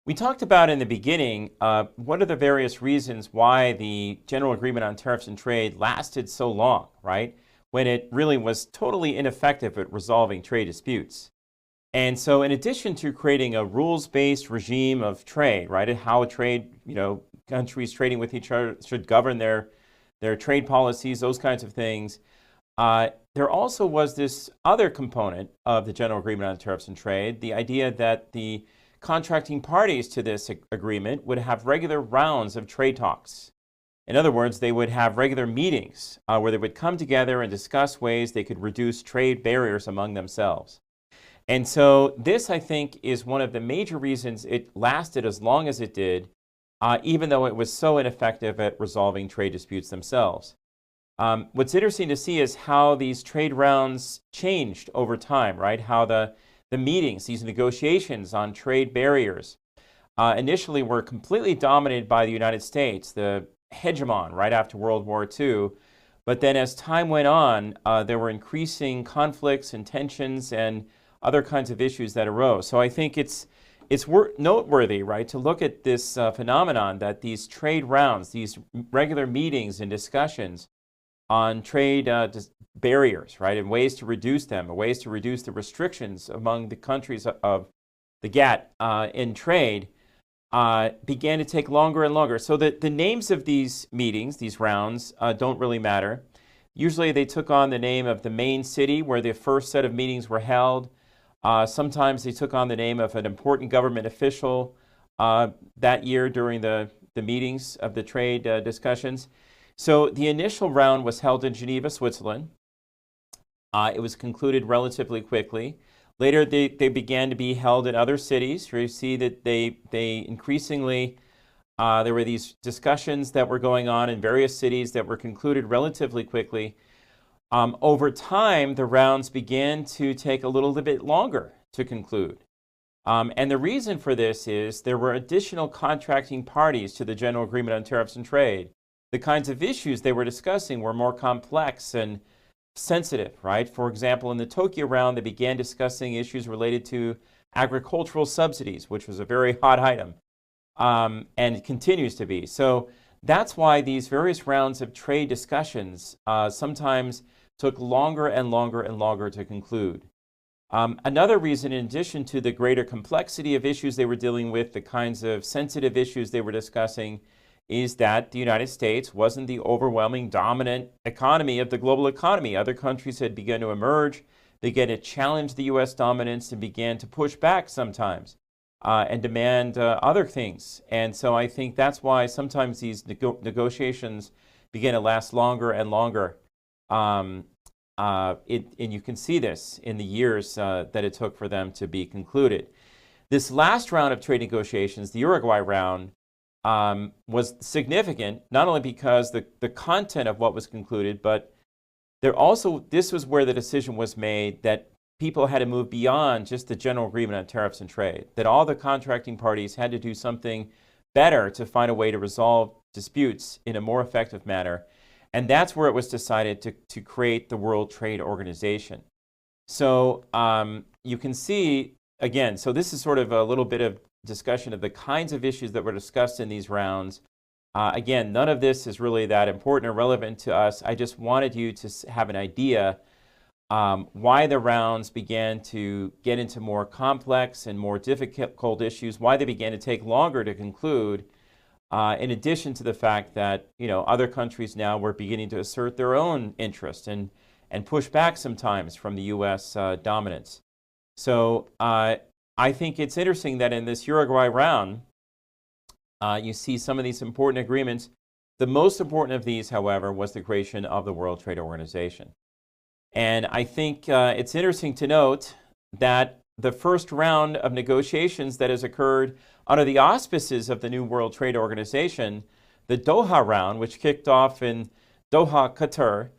We talked about in the beginning what are the various reasons why the General Agreement on Tariffs and Trade lasted so long, right? When it really was totally ineffective at resolving trade disputes. And so, in addition to creating a rules-based regime of trade, right, and how trade, countries trading with each other should govern their trade policies, those kinds of things, there also was this other component of the General Agreement on Tariffs and Trade, the idea that the contracting parties to this agreement would have regular rounds of trade talks. In other words, they would have regular meetings where they would come together and discuss ways they could reduce trade barriers among themselves. And so this, I think, is one of the major reasons it lasted as long as it did, even though it was so ineffective at resolving trade disputes themselves. What's interesting to see is how these trade rounds changed over time, right? How the meetings, these negotiations on trade barriers, initially were completely dominated by the United States, the hegemon right after World War II. But then as time went on, there were increasing conflicts and tensions and other kinds of issues that arose. So I think it's noteworthy, right, to look at this phenomenon that these trade rounds, these regular meetings and discussions on trade barriers, right, and ways to reduce them, ways to reduce the restrictions among the countries of the GATT in trade, began to take longer and longer. So the names of these meetings, these rounds, don't really matter. Usually they took on the name of the main city where the first set of meetings were held. Sometimes they took on the name of an important government official that year during the meetings of the trade discussions. So the initial round was held in Geneva, Switzerland. It was concluded relatively quickly. Later, they began to be held in other cities. You see that they increasingly, there were these discussions that were going on in various cities that were concluded relatively quickly. Over time, the rounds began to take a little bit longer to conclude. And the reason for this is there were additional contracting parties to the General Agreement on Tariffs and Trade. The kinds of issues they were discussing were more complex and sensitive, right? For example, in the Tokyo round, they began discussing issues related to agricultural subsidies, which was a very hot item, and continues to be. So that's why these various rounds of trade discussions sometimes took longer and longer and longer to conclude. Another reason, in addition to the greater complexity of issues they were dealing with, the kinds of sensitive issues they were discussing, is that the United States wasn't the overwhelming dominant economy of the global economy. Other countries had begun to emerge, began to challenge the U.S. dominance, and began to push back sometimes and demand other things. And so I think that's why sometimes these negotiations began to last longer and longer. And you can see this in the years that it took for them to be concluded. This last round of trade negotiations, the Uruguay round, was significant, not only because the content of what was concluded, but this was where the decision was made that people had to move beyond just the General Agreement on Tariffs and Trade, that all the contracting parties had to do something better to find a way to resolve disputes in a more effective manner. And that's where it was decided to create the World Trade Organization. So you can see, again, so this is sort of a little bit of discussion of the kinds of issues that were discussed in these rounds. Again, none of this is really that important or relevant to us. I just wanted you to have an idea why the rounds began to get into more complex and more difficult issues, why they began to take longer to conclude, in addition to the fact that other countries now were beginning to assert their own interest and push back sometimes from the U.S. Dominance. So I think it's interesting that in this Uruguay round, you see some of these important agreements. The most important of these, however, was the creation of the World Trade Organization. And I think it's interesting to note that the first round of negotiations that has occurred under the auspices of the new World Trade Organization, the Doha round, which kicked off in Doha, Qatar,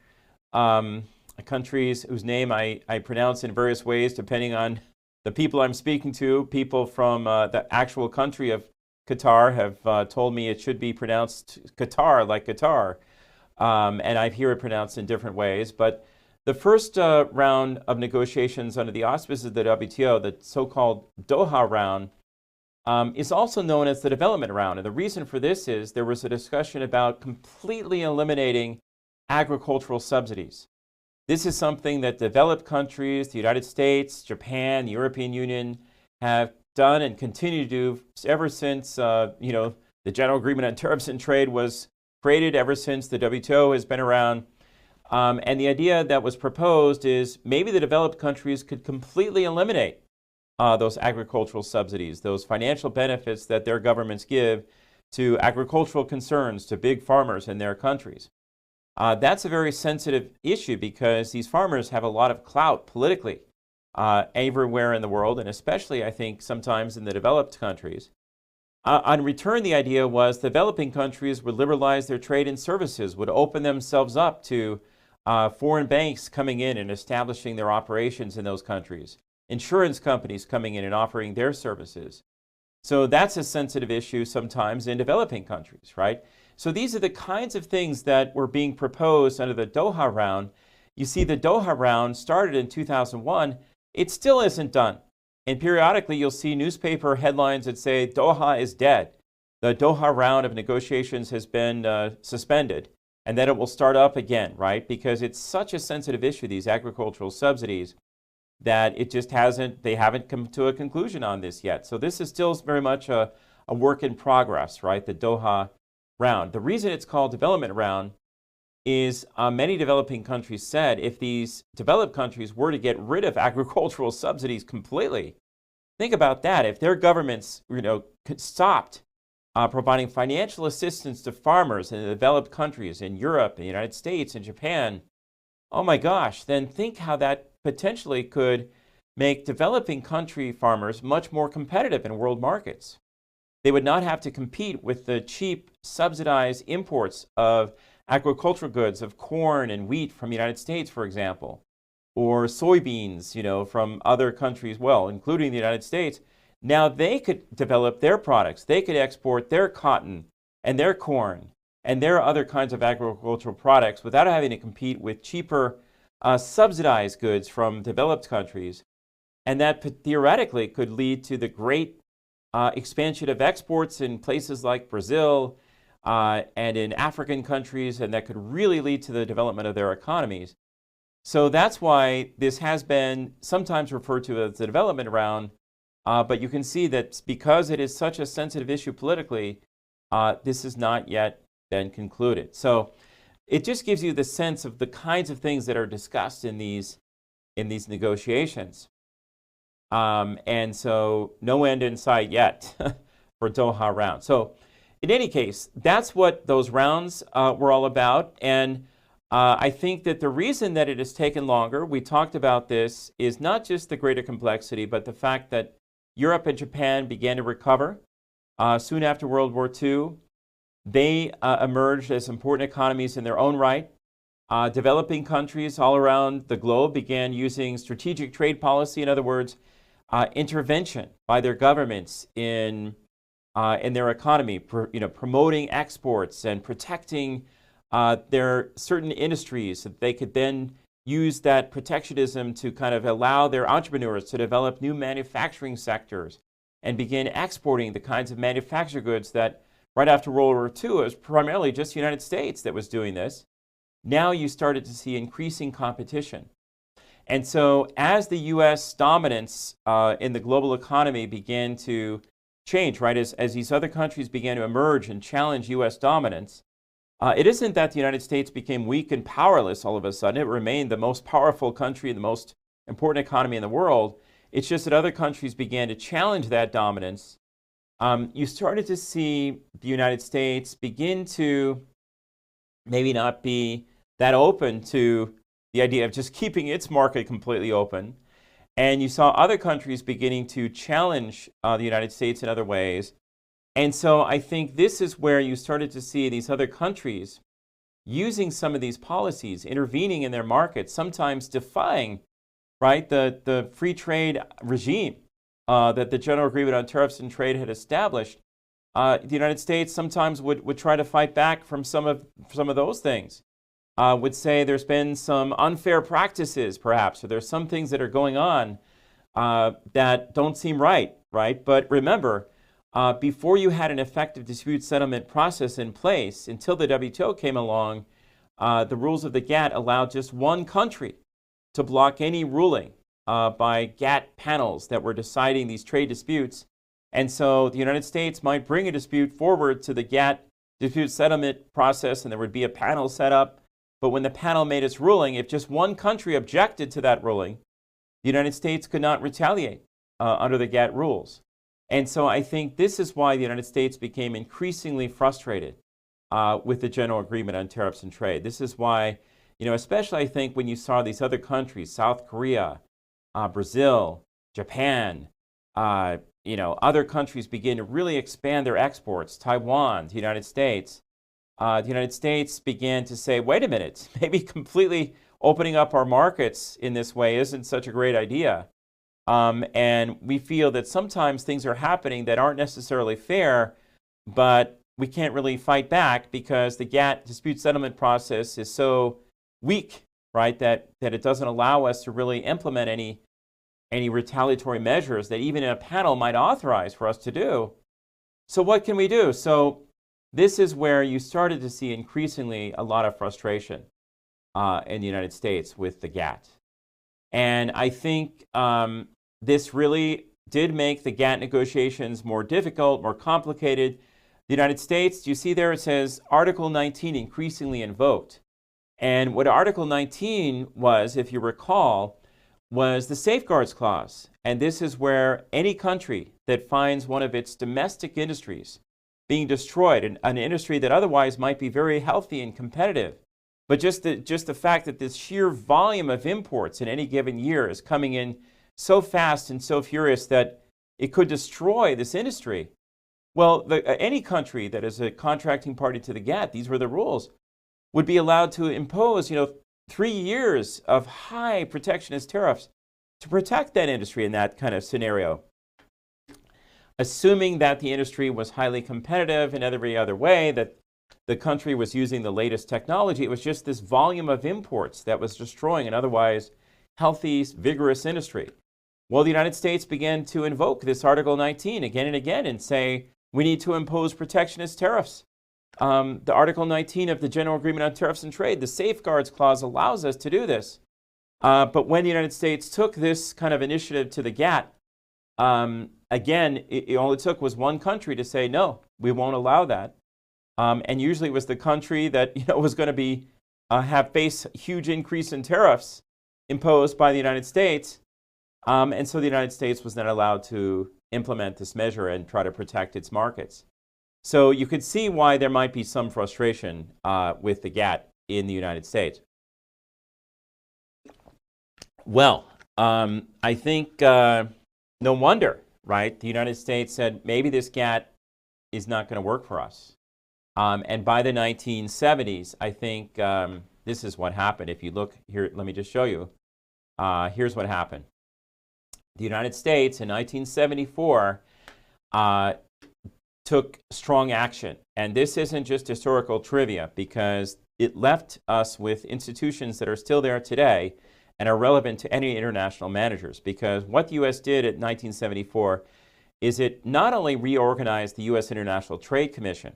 countries whose name I pronounce in various ways depending on the people I'm speaking to. People from the actual country of Qatar have told me it should be pronounced Qatar, like Qatar, and I hear it pronounced in different ways. But the first round of negotiations under the auspices of the WTO, the so-called Doha round, is also known as the development round. And the reason for this is there was a discussion about completely eliminating agricultural subsidies. This is something that developed countries, the United States, Japan, the European Union, have done and continue to do ever since the General Agreement on Tariffs and Trade was created, ever since the WTO has been around. And the idea that was proposed is maybe the developed countries could completely eliminate those agricultural subsidies, those financial benefits that their governments give to agricultural concerns, to big farmers in their countries. That's a very sensitive issue because these farmers have a lot of clout politically everywhere in the world, and especially, I think, sometimes in the developed countries. On return, the idea was developing countries would liberalize their trade and services, would open themselves up to foreign banks coming in and establishing their operations in those countries, insurance companies coming in and offering their services. So that's a sensitive issue sometimes in developing countries, right? So these are the kinds of things that were being proposed under the Doha round. You see, the Doha round started in 2001. It still isn't done. And periodically, you'll see newspaper headlines that say, Doha is dead. The Doha round of negotiations has been suspended, and then it will start up again, right? Because it's such a sensitive issue, these agricultural subsidies, that it just they haven't come to a conclusion on this yet. So this is still very much a work in progress, right? The Doha round. The reason it's called development round is many developing countries said if these developed countries were to get rid of agricultural subsidies completely, think about that. If their governments, stopped providing financial assistance to farmers in the developed countries in Europe, the United States, and Japan, oh my gosh, then think how that potentially could make developing country farmers much more competitive in world markets. They would not have to compete with the cheap subsidized imports of agricultural goods, of corn and wheat from the United States, for example, or soybeans, from other countries, including the United States. Now they could develop their products. They could export their cotton and their corn and their other kinds of agricultural products without having to compete with cheaper subsidized goods from developed countries. And that theoretically could lead to the great expansion of exports in places like Brazil and in African countries, and that could really lead to the development of their economies. So that's why this has been sometimes referred to as the development round, but you can see that because it is such a sensitive issue politically, this has not yet been concluded. So it just gives you the sense of the kinds of things that are discussed in these negotiations. And so no end in sight yet for Doha round. So in any case, that's what those rounds were all about. And I think that the reason that it has taken longer, we talked about this, is not just the greater complexity, but the fact that Europe and Japan began to recover soon after World War II. They emerged as important economies in their own right. Developing countries all around the globe began using strategic trade policy, in other words, intervention by their governments in their economy, promoting exports and protecting their certain industries so that they could then use that protectionism to kind of allow their entrepreneurs to develop new manufacturing sectors and begin exporting the kinds of manufactured goods that right after World War II, it was primarily just the United States that was doing this. Now you started to see increasing competition. And so as the U.S. dominance in the global economy began to change, right, as these other countries began to emerge and challenge U.S. dominance, it isn't that the United States became weak and powerless all of a sudden. It remained the most powerful country, the most important economy in the world. It's just that other countries began to challenge that dominance. You started to see the United States begin to maybe not be that open to the idea of just keeping its market completely open. And you saw other countries beginning to challenge the United States in other ways. And so I think this is where you started to see these other countries using some of these policies, intervening in their markets, sometimes defying, right, the free trade regime that the General Agreement on Tariffs and Trade had established. The United States sometimes would try to fight back from some of those things. Would say there's been some unfair practices, perhaps, or there's some things that are going on that don't seem right, right? But remember, before you had an effective dispute settlement process in place, until the WTO came along, the rules of the GATT allowed just one country to block any ruling by GATT panels that were deciding these trade disputes. And so the United States might bring a dispute forward to the GATT dispute settlement process, and there would be a panel set up. But when the panel made its ruling, if just one country objected to that ruling, the United States could not retaliate under the GATT rules. And so I think this is why the United States became increasingly frustrated with the General Agreement on Tariffs and Trade. This is why, especially I think when you saw these other countries, South Korea, Brazil, Japan, other countries begin to really expand their exports, Taiwan, the United States began to say, wait a minute, maybe completely opening up our markets in this way isn't such a great idea. And we feel that sometimes things are happening that aren't necessarily fair, but we can't really fight back because the GATT dispute settlement process is so weak, right, that it doesn't allow us to really implement any retaliatory measures that even a panel might authorize for us to do. So what can we do? So this is where you started to see increasingly a lot of frustration in the United States with the GATT. And I think this really did make the GATT negotiations more difficult, more complicated. The United States, do you see there it says Article 19 increasingly invoked. And what Article 19 was, if you recall, was the Safeguards Clause. And this is where any country that finds one of its domestic industries being destroyed, an industry that otherwise might be very healthy and competitive, but just the fact that this sheer volume of imports in any given year is coming in so fast and so furious that it could destroy this industry. Well, any country that is a contracting party to the GATT, these were the rules, would be allowed to impose, 3 years of high protectionist tariffs to protect that industry in that kind of scenario, assuming that the industry was highly competitive in every other way, that the country was using the latest technology. It was just this volume of imports that was destroying an otherwise healthy, vigorous industry. Well, the United States began to invoke this Article 19 again and again and say, we need to impose protectionist tariffs. The Article 19 of the General Agreement on Tariffs and Trade, the Safeguards Clause, allows us to do this. But when the United States took this kind of initiative to the GATT, again, it only took was one country to say, no, we won't allow that. And usually it was the country that was going to face a huge increase in tariffs imposed by the United States. And so the United States was then allowed to implement this measure and try to protect its markets. So you could see why there might be some frustration with the GATT in the United States. Well, I think no wonder, right? The United States said, maybe this GATT is not going to work for us. And by the 1970s, I think this is what happened. If you look here, let me just show you. Here's what happened. The United States in 1974 took strong action. And this isn't just historical trivia, because it left us with institutions that are still there today and are relevant to any international managers. Because what the U.S. did in 1974 is it not only reorganized the U.S. International Trade Commission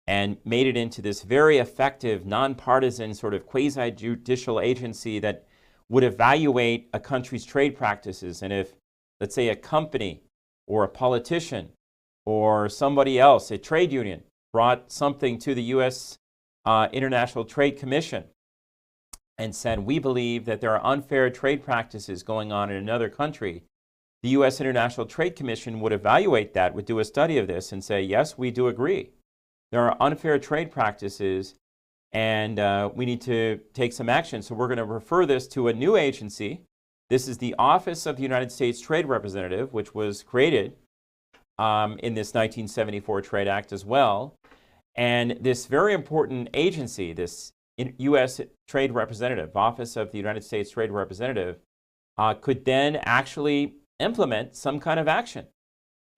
and made it into this very effective, nonpartisan sort of quasi-judicial agency that would evaluate a country's trade practices. And if, let's say, a company or a politician or somebody else, a trade union, brought something to the U.S. International Trade Commission and said, we believe that there are unfair trade practices going on in another country, the U.S. International Trade Commission would evaluate that, would do a study of this and say, yes, we do agree. There are unfair trade practices and we need to take some action. So we're going to refer this to a new agency. This is the Office of the United States Trade Representative, which was created in this 1974 Trade Act as well. And this very important agency, this U.S. Trade Representative, Office of the United States Trade Representative, could then actually implement some kind of action.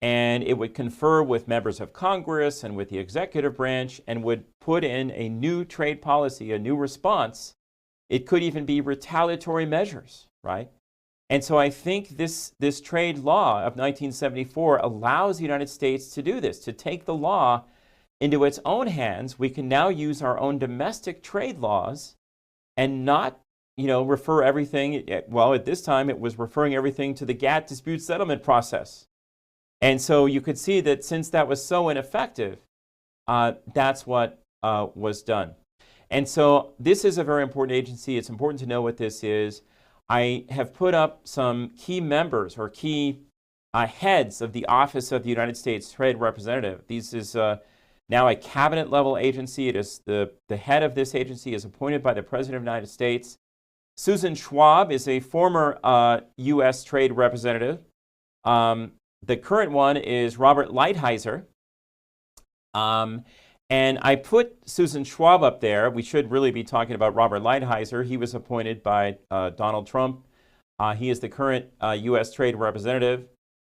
And it would confer with members of Congress and with the executive branch and would put in a new trade policy, a new response. It could even be retaliatory measures, right? And so I think this trade law of 1974 allows the United States to do this, to take the law into its own hands. We can now use our own domestic trade laws and not, refer everything, well, at this time it was referring everything to the GATT dispute settlement process. And so you could see that since that was so ineffective, that's what was done. And so this is a very important agency. It's important to know what this is. I have put up some key members or key heads of the Office of the United States Trade Representative. This is now a cabinet level agency. It is the head of this agency is appointed by the President of the United States. Susan Schwab is a former U.S. Trade Representative. The current one is Robert Lighthizer. And I put Susan Schwab up there. We should really be talking about Robert Lighthizer. He was appointed by Donald Trump. He is the current U.S. Trade Representative.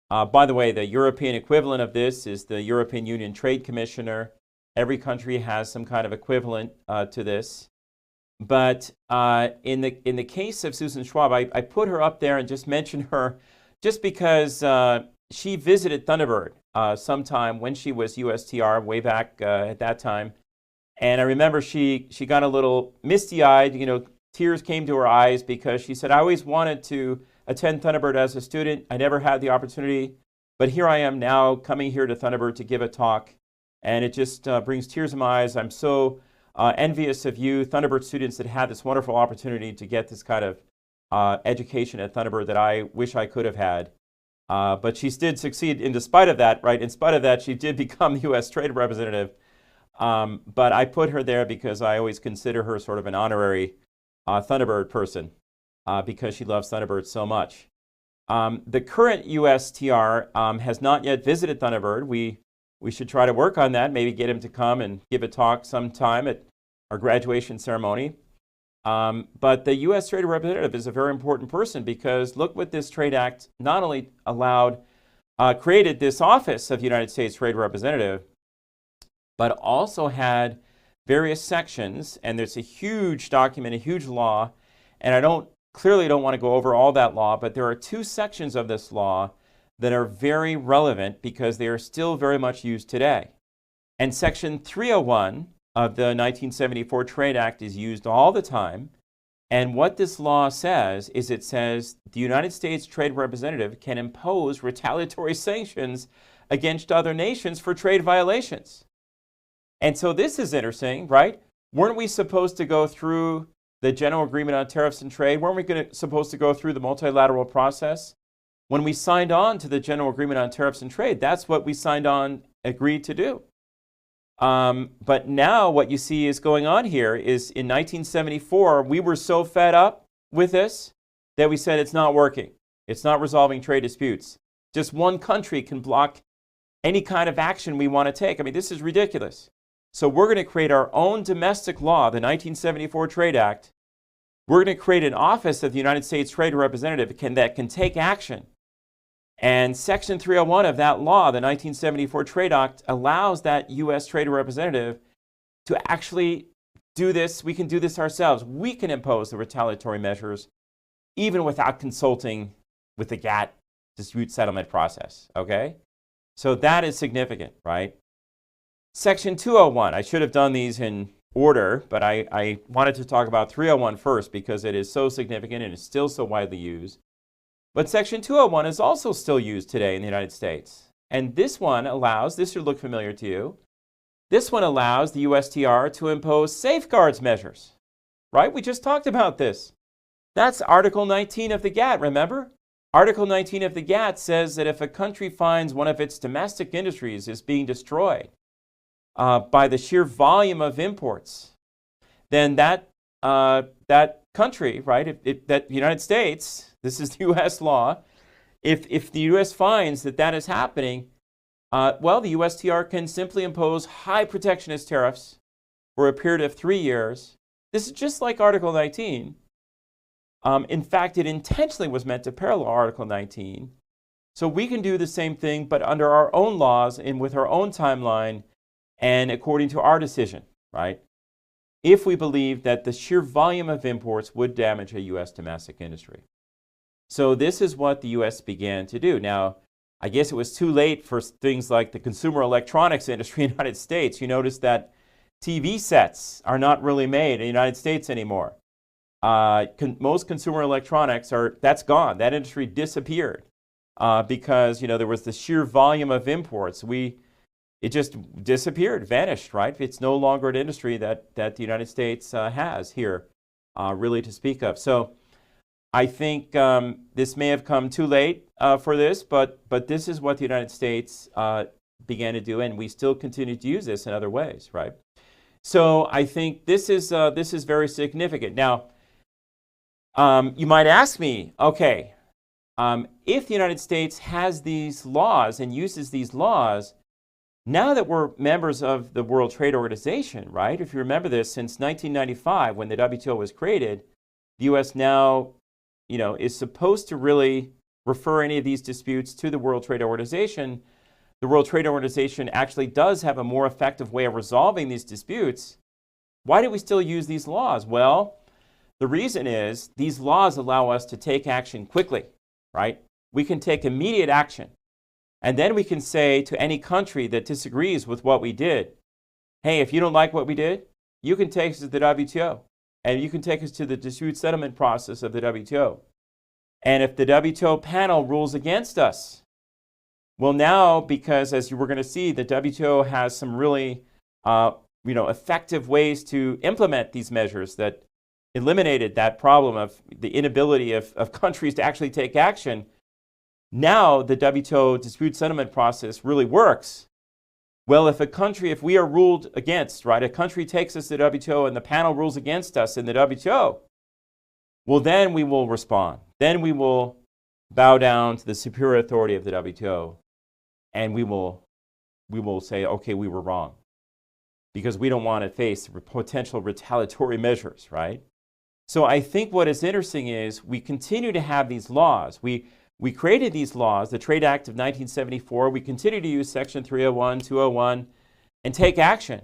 By the way, the European equivalent of this is the European Union Trade Commissioner. Every country has some kind of equivalent to this. But in the case of Susan Schwab, I put her up there and just mentioned her just because she visited Thunderbird sometime when she was USTR way back at that time. And I remember she got a little misty-eyed, tears came to her eyes because she said, I always wanted to attend Thunderbird as a student. I never had the opportunity, but here I am now coming here to Thunderbird to give a talk. And it just brings tears to my eyes. I'm so envious of you, Thunderbird students, that had this wonderful opportunity to get this kind of education at Thunderbird that I wish I could have had. But she did succeed in spite of that, right? In spite of that, she did become U.S. Trade Representative. But I put her there because I always consider her sort of an honorary Thunderbird person because she loves Thunderbird so much. The current USTR has not yet visited Thunderbird. We should try to work on that, maybe get him to come and give a talk sometime at our graduation ceremony. But the U.S. Trade Representative is a very important person because look what this Trade Act not only created this office of United States Trade Representative, but also had various sections, and there's a huge document, a huge law, and I clearly don't want to go over all that law, but there are two sections of this law that are very relevant because they are still very much used today. And Section 301 of the 1974 Trade Act is used all the time. And what this law says is it says the United States Trade Representative can impose retaliatory sanctions against other nations for trade violations. And so this is interesting, right? Weren't we supposed to go through the General Agreement on Tariffs and Trade? Weren't we supposed to go through the multilateral process? When we signed on to the General Agreement on Tariffs and Trade, that's what we agreed to do. But now what you see is going on here is in 1974, we were so fed up with this that we said it's not working. It's not resolving trade disputes. Just one country can block any kind of action we want to take. I mean, this is ridiculous. So we're going to create our own domestic law, the 1974 Trade Act. We're going to create an office of the United States Trade Representative that can take action. And Section 301 of that law, the 1974 Trade Act, allows that U.S. Trade Representative to actually do this. We can do this ourselves. We can impose the retaliatory measures even without consulting with the GATT dispute settlement process, okay? So that is significant, right? Section 201, I should have done these in order, but I wanted to talk about 301 first because it is so significant and is still so widely used. But Section 201 is also still used today in the United States. And this one allows, this should look familiar to you, this one allows the USTR to impose safeguards measures, right? We just talked about this. That's Article 19 of the GATT, remember? Article 19 of the GATT says that if a country finds one of its domestic industries is being destroyed by the sheer volume of imports, then that country, right, that United States, this is the U.S. law, if the U.S. finds that is happening, well, the USTR can simply impose high protectionist tariffs for a period of 3 years. This is just like Article 19. In fact, it intentionally was meant to parallel Article 19. So we can do the same thing, but under our own laws and with our own timeline and according to our decision, right? If we believe that the sheer volume of imports would damage a U.S. domestic industry. So this is what the U.S. began to do. Now, I guess it was too late for things like the consumer electronics industry in the United States. You notice that TV sets are not really made in the United States anymore. Most consumer electronics that's gone. That industry disappeared because there was the sheer volume of imports. It just disappeared, vanished, right? It's no longer an industry that the United States has here, really to speak of. So I think this may have come too late for this, but this is what the United States began to do, and we still continue to use this in other ways, right? So I think this is very significant. Now, you might ask me, okay, if the United States has these laws and uses these laws, now that we're members of the World Trade Organization, right? If you remember this, since 1995, when the WTO was created, the U.S. now, is supposed to really refer any of these disputes to the World Trade Organization. The World Trade Organization actually does have a more effective way of resolving these disputes. Why do we still use these laws? Well, the reason is these laws allow us to take action quickly, right? We can take immediate action. And then we can say to any country that disagrees with what we did, hey, if you don't like what we did, you can take us to the WTO. And you can take us to the dispute settlement process of the WTO. And if the WTO panel rules against us, well, now, because as you were going to see, the WTO has some really effective ways to implement these measures that eliminated that problem of the inability of countries to actually take action. Now the WTO dispute settlement process really works. Well, if we are ruled against, right, a country takes us to the WTO and the panel rules against us in the WTO, well, then we will respond. Then we will bow down to the superior authority of the WTO, and we will say, okay, we were wrong, because we don't want to face potential retaliatory measures, right? So I think what is interesting is we continue to have these laws. We created these laws, the Trade Act of 1974. We continue to use Section 301, 201, and take action.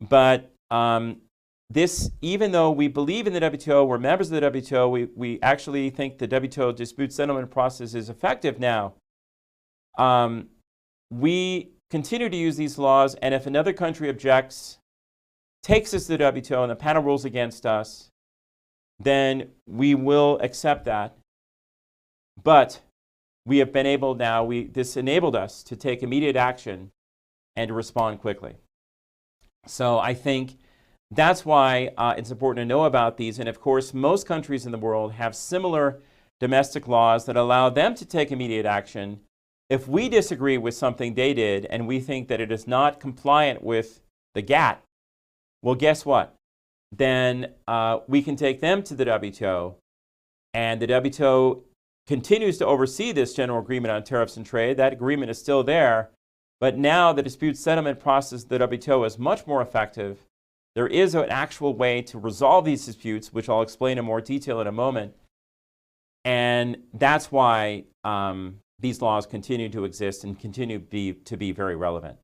But even though we believe in the WTO, we're members of the WTO, we actually think the WTO dispute settlement process is effective now. We continue to use these laws, and if another country objects, takes us to the WTO, and the panel rules against us, then we will accept that. But we have been able now, this enabled us to take immediate action and to respond quickly. So I think that's why it's important to know about these. And of course, most countries in the world have similar domestic laws that allow them to take immediate action. If we disagree with something they did and we think that it is not compliant with the GATT, well, guess what? Then we can take them to the WTO, and the WTO continues to oversee this general agreement on tariffs and trade. That agreement is still there, but now the dispute settlement process of the WTO is much more effective. There is an actual way to resolve these disputes, which I'll explain in more detail in a moment. And that's why these laws continue to exist and continue to be very relevant.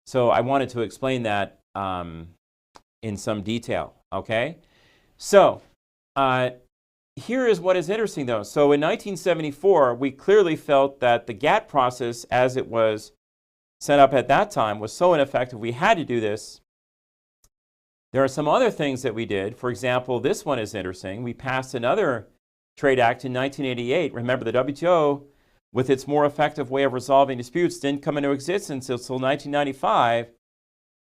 So I wanted to explain that in some detail, okay? So here is what is interesting, though. So in 1974, we clearly felt that the GATT process, as it was set up at that time, was so ineffective we had to do this. There are some other things that we did. For example, this one is interesting. We passed another Trade Act in 1988. Remember, the WTO, with its more effective way of resolving disputes, didn't come into existence until 1995.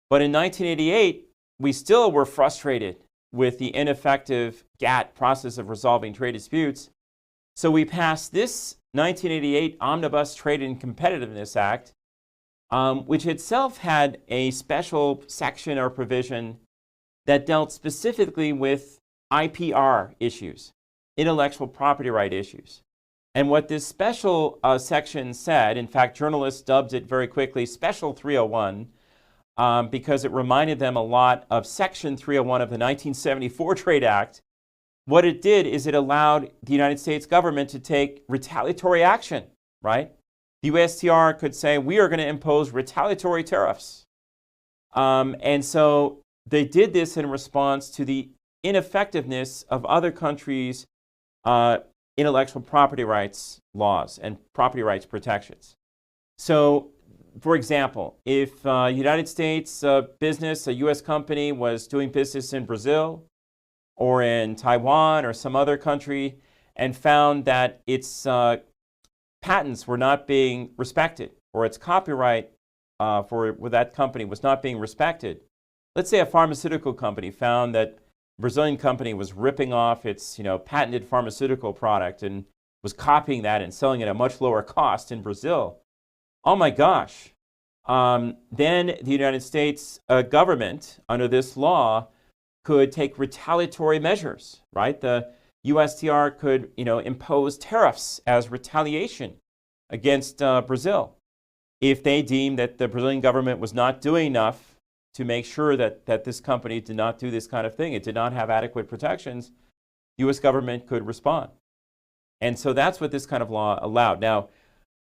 But in 1988, we still were frustrated with the ineffective GATT process of resolving trade disputes. So we passed this 1988 Omnibus Trade and Competitiveness Act, which itself had a special section or provision that dealt specifically with IPR issues, intellectual property right issues. And what this special section said, in fact, journalists dubbed it very quickly Special 301, because it reminded them a lot of Section 301 of the 1974 Trade Act. What it did is it allowed the United States government to take retaliatory action, right? The USTR could say, we are going to impose retaliatory tariffs. And so they did this in response to the ineffectiveness of other countries intellectual property rights laws and property rights protections. So, for example, if United States business, a U.S. company, was doing business in Brazil or in Taiwan or some other country and found that its patents were not being respected or its copyright for that company was not being respected. Let's say a pharmaceutical company found that a Brazilian company was ripping off its patented pharmaceutical product and was copying that and selling it at a much lower cost in Brazil. Oh my gosh. Then the United States government, under this law, could take retaliatory measures, right? The USTR could, impose tariffs as retaliation against Brazil if they deemed that the Brazilian government was not doing enough to make sure that this company did not do this kind of thing. It did not have adequate protections. The U.S. government could respond. And so that's what this kind of law allowed. Now,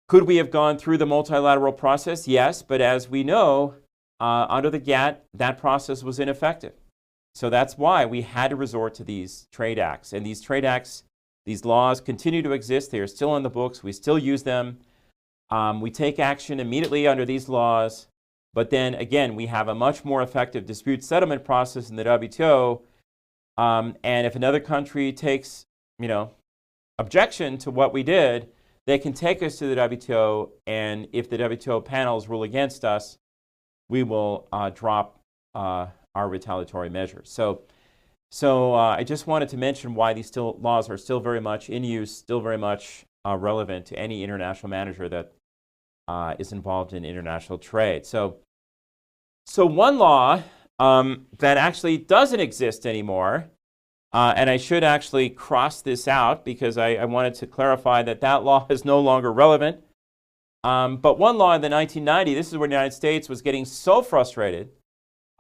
could we have gone through the multilateral process? Yes, but as we know, under the GATT, that process was ineffective. So that's why we had to resort to these trade acts. And these trade acts, these laws continue to exist. They are still on the books. We still use them. We take action immediately under these laws. But then, again, we have a much more effective dispute settlement process in the WTO. And if another country takes, objection to what we did, they can take us to the WTO, and if the WTO panels rule against us, we will drop our retaliatory measures. So I just wanted to mention why these laws are still very much in use, still very much relevant to any international manager that is involved in international trade. So one law that actually doesn't exist anymore, and I should actually cross this out because I wanted to clarify that law is no longer relevant. But one law in the 1990s, this is where the United States was getting so frustrated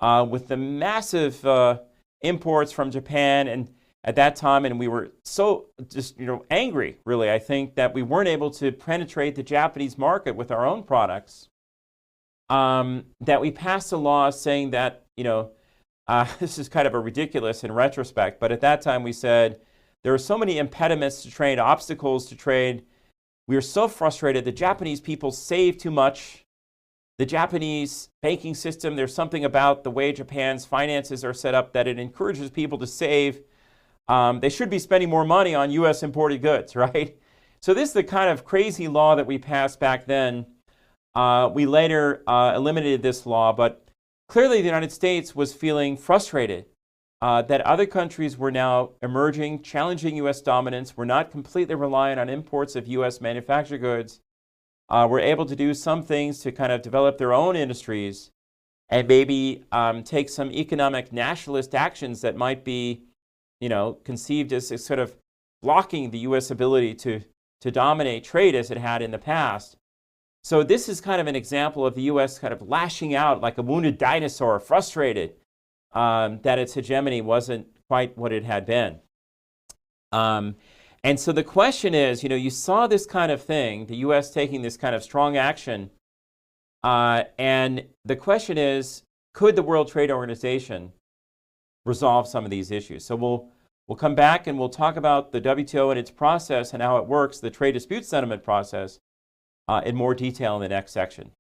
with the massive imports from Japan, and at that time, and we were so just angry, really, I think, that we weren't able to penetrate the Japanese market with our own products, that we passed a law saying that this is kind of a ridiculous in retrospect, but at that time we said there are so many impediments to trade, obstacles to trade. We are so frustrated. The Japanese people save too much. The Japanese banking system, there's something about the way Japan's finances are set up that it encourages people to save. They should be spending more money on U.S. imported goods, right? So this is the kind of crazy law that we passed back then. We later eliminated this law, but clearly the United States was feeling frustrated that other countries were now emerging, challenging U.S. dominance, were not completely reliant on imports of U.S. manufactured goods, were able to do some things to kind of develop their own industries and maybe take some economic nationalist actions that might be, conceived as sort of blocking the U.S. ability to dominate trade as it had in the past. So this is kind of an example of the U.S. kind of lashing out like a wounded dinosaur, frustrated that its hegemony wasn't quite what it had been. And so the question is, you saw this kind of thing, the U.S. taking this kind of strong action, and the question is, could the World Trade Organization resolve some of these issues? So we'll come back and we'll talk about the WTO and its process and how it works, the trade dispute settlement process, in more detail in the next section.